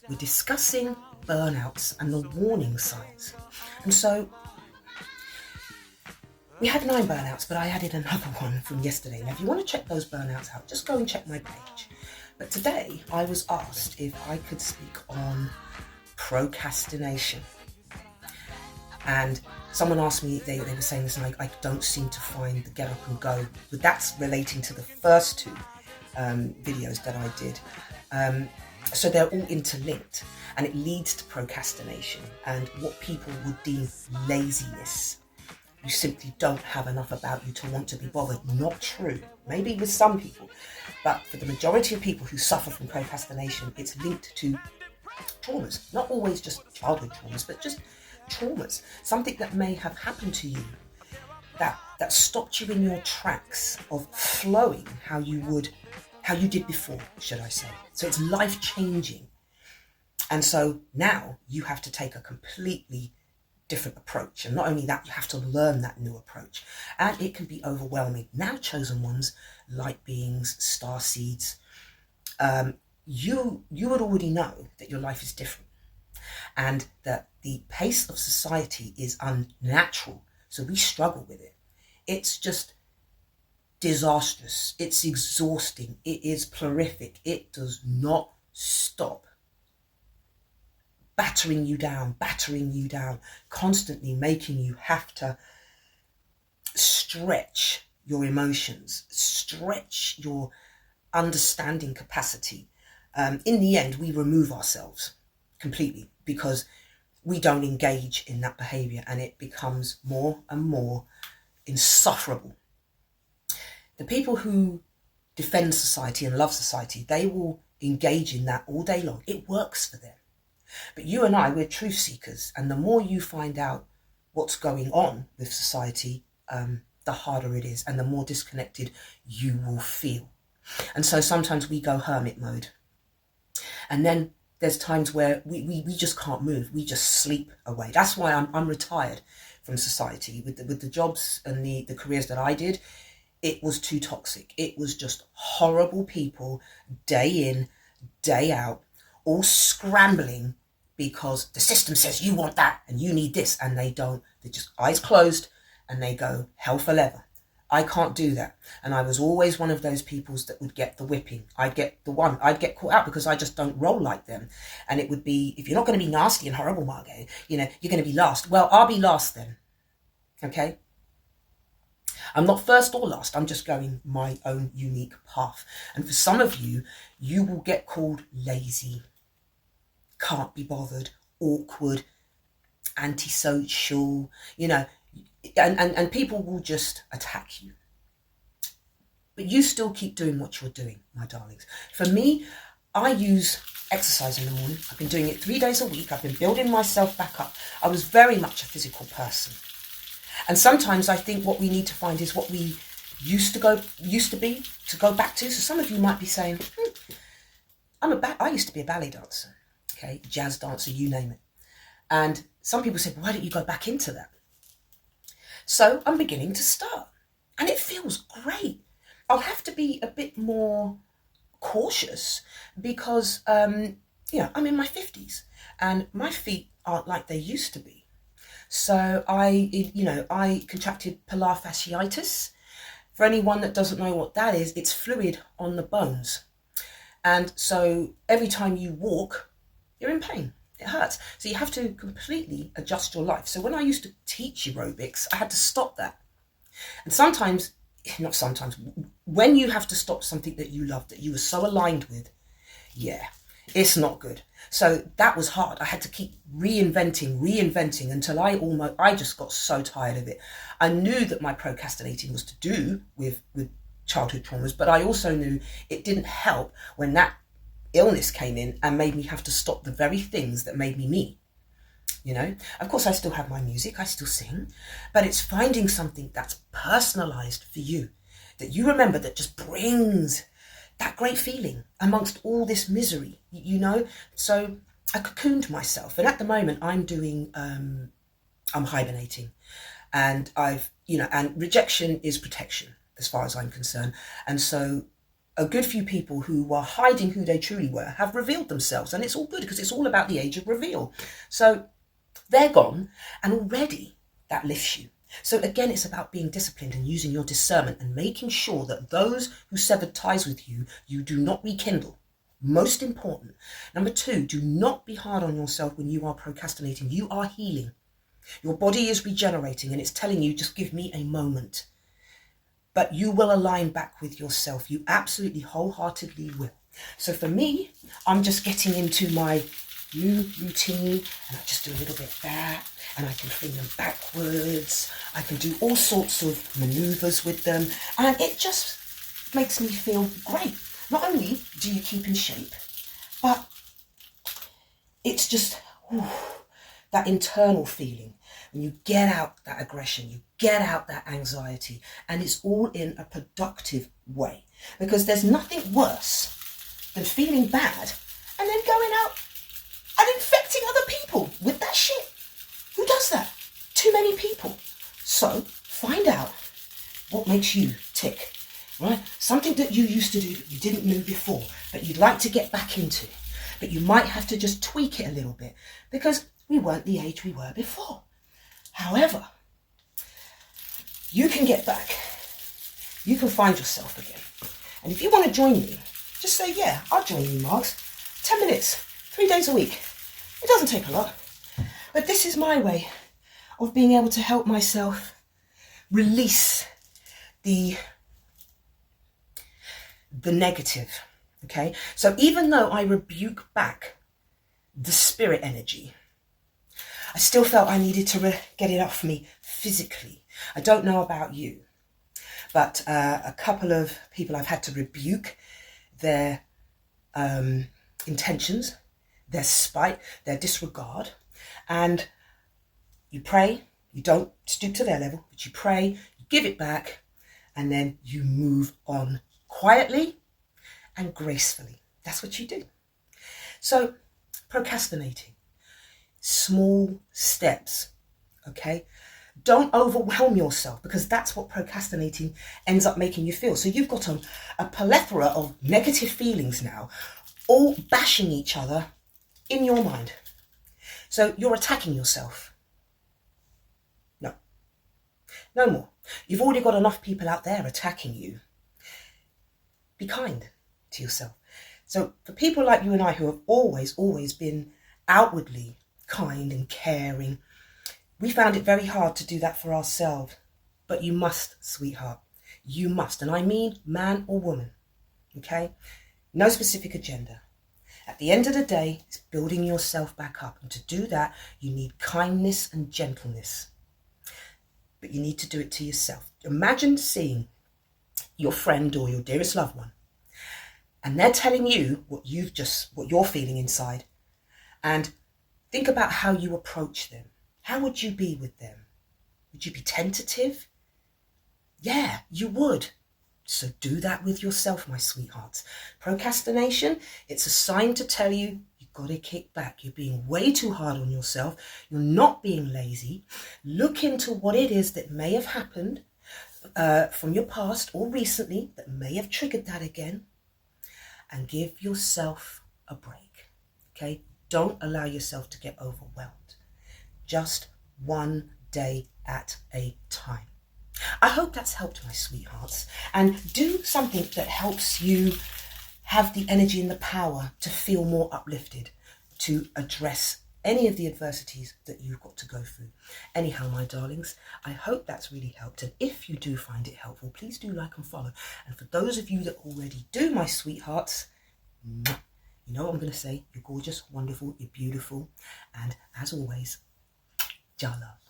we're discussing burnouts and the warning signs. And so we had 9 burnouts, but I added another one from yesterday. Now, if you want to check those burnouts out, just go and check my page. But today I was asked if I could speak on procastination. And someone asked me, they were saying this, and I don't seem to find the get up and go. But that's relating to the first 2 videos that I did. So they're all interlinked, and it leads to procrastination and what people would deem laziness. You simply don't have enough about you to want to be bothered. Not true. Maybe with some people, but for the majority of people who suffer from procrastination, it's linked to traumas. Not always just childhood traumas, but just traumas. Something that may have happened to you that stopped you in your tracks of flowing how you did before, should I say. So it's life-changing. And so now you have to take a completely different approach. And not only that, you have to learn that new approach. And it can be overwhelming. Now chosen ones, light beings, star seeds, you would already know that your life is different. And that the pace of society is unnatural. So we struggle with it. It's just disastrous. It's exhausting. It is plurific. It does not stop. Battering you down, constantly making you have to stretch your emotions, stretch your understanding capacity. In the end, we remove ourselves completely because we don't engage in that behavior, and it becomes more and more insufferable. The people who defend society and love society, they will engage in that all day long. It works for them. But you and I, we're truth seekers, and the more you find out what's going on with society, the harder it is, and the more disconnected you will feel. And so sometimes we go hermit mode. And then there's times where we just can't move. We just sleep away. That's why I'm retired from society. With the jobs and the careers that I did, it was too toxic. It was just horrible people, day in, day out, all scrambling because the system says you want that and you need this, and they don't. They're just eyes closed and they go hell for leather. I can't do that. And I was always one of those peoples that would get the whipping. I'd get caught out because I just don't roll like them. And it would be, if you're not going to be nasty and horrible, Margot, you're going to be last. Well, I'll be last then. Okay? I'm not first or last. I'm just going my own unique path. And for some of you, you will get called lazy, can't be bothered, awkward, antisocial, and people will just attack you. But you still keep doing what you're doing, my darlings. For me, I use exercise in the morning. I've been doing it 3 days a week. I've been building myself back up. I was very much a physical person. And sometimes I think what we need to find is what we used to be, to go back to. So some of you might be saying, I used to be a ballet dancer, okay, jazz dancer, you name it. And some people say, why don't you go back into that? So I'm beginning to start, and it feels great. I'll have to be a bit more cautious because, I'm in my 50s and my feet aren't like they used to be. So I contracted plantar fasciitis. For anyone that doesn't know what that is, it's fluid on the bones. And so every time you walk, you're in pain. It hurts. So you have to completely adjust your life. So when I used to teach aerobics, I had to stop that. And when you have to stop something that you love, that you were so aligned with, it's not good. So that was hard. I had to keep reinventing until I just got so tired of it. I knew that my procrastinating was to do with childhood traumas, but I also knew it didn't help when that illness came in and made me have to stop the very things that made me. Of course, I still have my music, I still sing, but it's finding something that's personalized for you, that you remember, that just brings that great feeling amongst all this misery, So I cocooned myself, and at the moment I'm doing, I'm hibernating, and and rejection is protection as far as I'm concerned. And so a good few people who were hiding who they truly were have revealed themselves, and it's all good because it's all about the age of reveal. So they're gone, and already that lifts you. So again, it's about being disciplined and using your discernment and making sure that those who severed ties with you, you do not rekindle. Most important. Number 2, do not be hard on yourself when you are procrastinating. You are healing. Your body is regenerating and it's telling you, just give me a moment. But you will align back with yourself. You absolutely wholeheartedly will. So for me, I'm just getting into my new routine, and I just do a little bit of that, and I can fling them backwards. I can do all sorts of maneuvers with them, and it just makes me feel great. Not only do you keep in shape, but it's just that internal feeling when you get out that aggression, you get out that anxiety, and it's all in a productive way. Because there's nothing worse than feeling bad and then going out and infecting other people with that shit. Who does that? Too many people. So find out what makes you tick, right? Something that you used to do that you didn't know before, but you'd like to get back into. But you might have to just tweak it a little bit because we weren't the age we were before. However, you can get back. You can find yourself again. And if you want to join me, just say, yeah, I'll join you, Marks. 10 minutes, 3 days a week. It doesn't take a lot. But this is my way of being able to help myself release the negative, okay? So even though I rebuke back the spirit energy, I still felt I needed to get it off me physically. I don't know about you, but a couple of people I've had to rebuke their intentions, their spite, their disregard. And you pray, you don't stoop to their level, but you pray, you give it back, and then you move on quietly and gracefully. That's what you do. So procrastinating. Small steps, okay? Don't overwhelm yourself because that's what procrastinating ends up making you feel. So you've got a plethora of negative feelings now, all bashing each other in your mind. So you're attacking yourself. No more. You've already got enough people out there attacking you. Be kind to yourself. So for people like you and I who have always been outwardly kind and caring, we found it very hard to do that for ourselves. But you must, sweetheart. You must. And I mean man or woman. Okay? No specific agenda. At the end of the day, it's building yourself back up. And to do that, you need kindness and gentleness. But you need to do it to yourself. Imagine seeing your friend or your dearest loved one, and they're telling you what you're feeling inside. And think about how you approach them. How would you be with them? Would you be tentative? Yeah, you would. So do that with yourself, my sweethearts. Procrastination, it's a sign to tell you you've got to kick back. You're being way too hard on yourself. You're not being lazy. Look into what it is that may have happened from your past or recently that may have triggered that again, and give yourself a break, okay? Don't allow yourself to get overwhelmed. Just one day at a time. I hope that's helped, my sweethearts. And do something that helps you have the energy and the power to feel more uplifted, to address any of the adversities that you've got to go through. Anyhow, my darlings, I hope that's really helped. And if you do find it helpful, please do like and follow. And for those of you that already do, my sweethearts, you know what I'm going to say. You're gorgeous, wonderful, you're beautiful. And as always, Ja love.